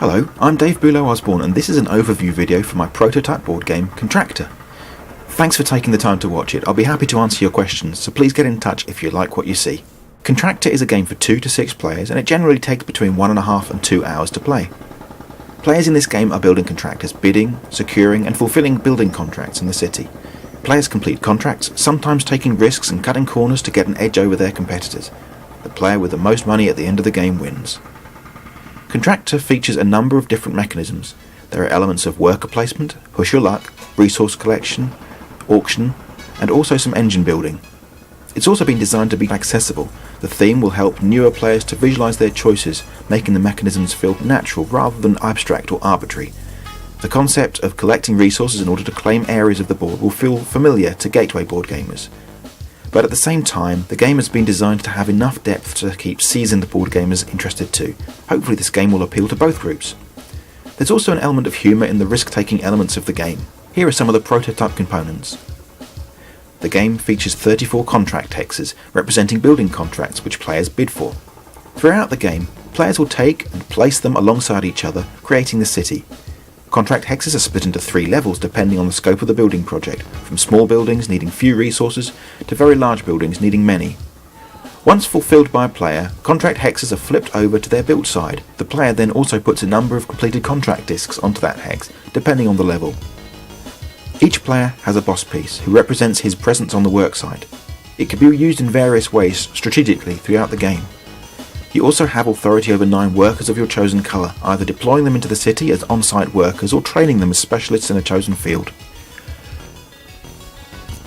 Hello, I'm Dave Bülow-Osborne and this is an overview video for my prototype board game, Contractor. Thanks for taking the time to watch it. I'll be happy to answer your questions, so please get in touch if you like what you see. Contractor is a game for 2 to 6 players and it generally takes between 1.5 and 2 hours to play. Players in this game are building contractors, bidding, securing and fulfilling building contracts in the city. Players complete contracts, sometimes taking risks and cutting corners to get an edge over their competitors. The player with the most money at the end of the game wins. Contractor features a number of different mechanisms. There are elements of worker placement, push your luck, resource collection, auction, and also some engine building. It's also been designed to be accessible. The theme will help newer players to visualize their choices, making the mechanisms feel natural rather than abstract or arbitrary. The concept of collecting resources in order to claim areas of the board will feel familiar to gateway board gamers. But at the same time, the game has been designed to have enough depth to keep seasoned board gamers interested too. Hopefully this game will appeal to both groups. There's also an element of humour in the risk-taking elements of the game. Here are some of the prototype components. The game features 34 contract hexes representing building contracts which players bid for. Throughout the game, players will take and place them alongside each other, creating the city. Contract hexes are split into 3 levels depending on the scope of the building project, from small buildings needing few resources to very large buildings needing many. Once fulfilled by a player, contract hexes are flipped over to their built side. The player then also puts a number of completed contract discs onto that hex, depending on the level. Each player has a boss piece, who represents his presence on the worksite. It can be used in various ways strategically throughout the game. You also have authority over 9 workers of your chosen colour, either deploying them into the city as on-site workers or training them as specialists in a chosen field.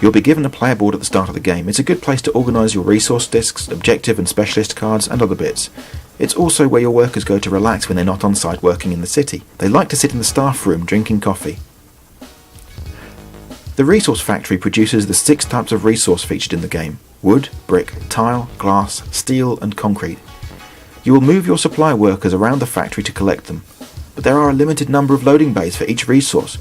You'll be given a player board at the start of the game. It's a good place to organise your resource discs, objective and specialist cards and other bits. It's also where your workers go to relax when they're not on-site working in the city. They like to sit in the staff room drinking coffee. The resource factory produces the 6 types of resource featured in the game: wood, brick, tile, glass, steel and concrete. You will move your supply workers around the factory to collect them, but there are a limited number of loading bays for each resource.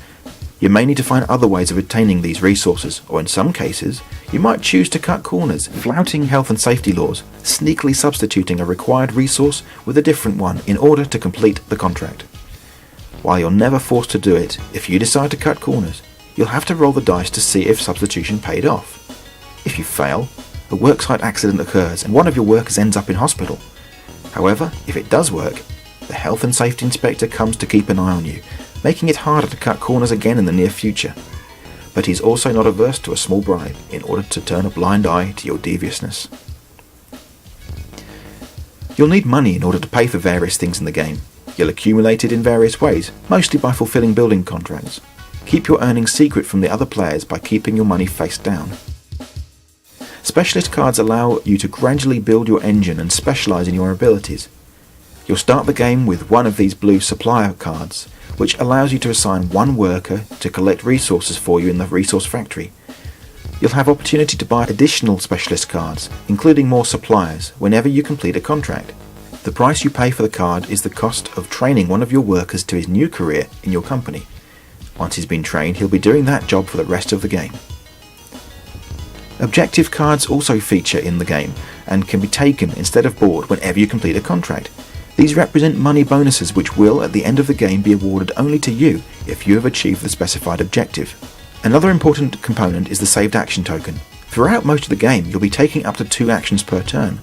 You may need to find other ways of obtaining these resources, or in some cases, you might choose to cut corners, flouting health and safety laws, sneakily substituting a required resource with a different one in order to complete the contract. While you're never forced to do it, if you decide to cut corners, you'll have to roll the dice to see if substitution paid off. If you fail, a worksite accident occurs and one of your workers ends up in hospital. However, if it does work, the health and safety inspector comes to keep an eye on you, making it harder to cut corners again in the near future. But he's also not averse to a small bribe in order to turn a blind eye to your deviousness. You'll need money in order to pay for various things in the game. You'll accumulate it in various ways, mostly by fulfilling building contracts. Keep your earnings secret from the other players by keeping your money face down. Specialist cards allow you to gradually build your engine and specialise in your abilities. You'll start the game with one of these blue supplier cards, which allows you to assign one worker to collect resources for you in the resource factory. You'll have opportunity to buy additional specialist cards, including more suppliers, whenever you complete a contract. The price you pay for the card is the cost of training one of your workers to his new career in your company. Once he's been trained, he'll be doing that job for the rest of the game. Objective cards also feature in the game and can be taken instead of board whenever you complete a contract. These represent money bonuses which will, at the end of the game, be awarded only to you if you have achieved the specified objective. Another important component is the saved action token. Throughout most of the game, you'll be taking up to 2 actions per turn.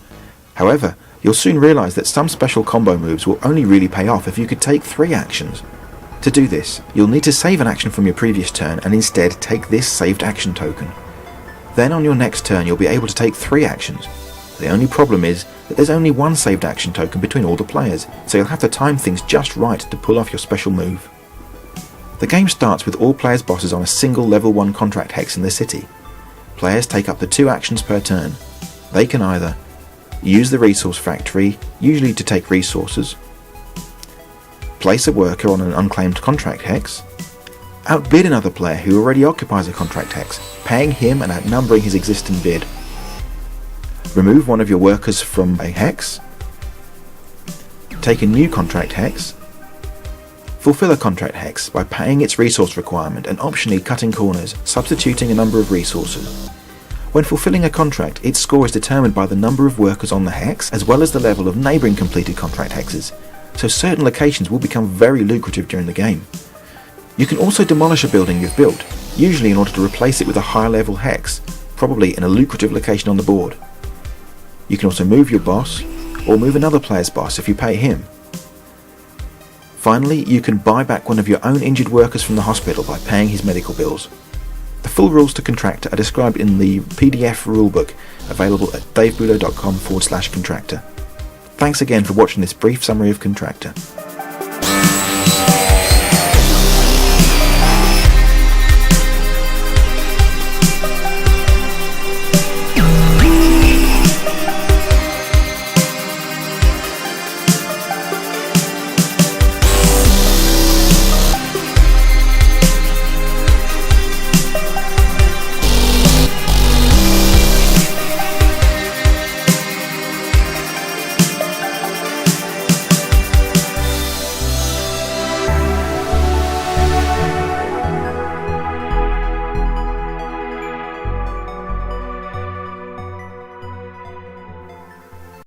However, you'll soon realise that some special combo moves will only really pay off if you could take 3 actions. To do this, you'll need to save an action from your previous turn and instead take this saved action token. Then on your next turn you'll be able to take 3 actions. The only problem is that there's only one saved action token between all the players, so you'll have to time things just right to pull off your special move. The game starts with all players' bosses on a single level 1 contract hex in the city. Players take up to 2 actions per turn. They can either use the resource factory, usually to take resources, place a worker on an unclaimed contract hex, outbid another player who already occupies a contract hex, paying him and outnumbering his existing bid, remove one of your workers from a hex, take a new contract hex, fulfill a contract hex by paying its resource requirement and optionally cutting corners, substituting a number of resources. When fulfilling a contract, its score is determined by the number of workers on the hex as well as the level of neighbouring completed contract hexes. so certain locations will become very lucrative during the game. You can also demolish a building you've built, usually in order to replace it with a higher level hex, probably in a lucrative location on the board. You can also move your boss, or move another player's boss if you pay him. Finally, you can buy back one of your own injured workers from the hospital by paying his medical bills. The full rules to Contractor are described in the PDF rulebook available at davebulow.com/contractor. Thanks again for watching this brief summary of Contractor.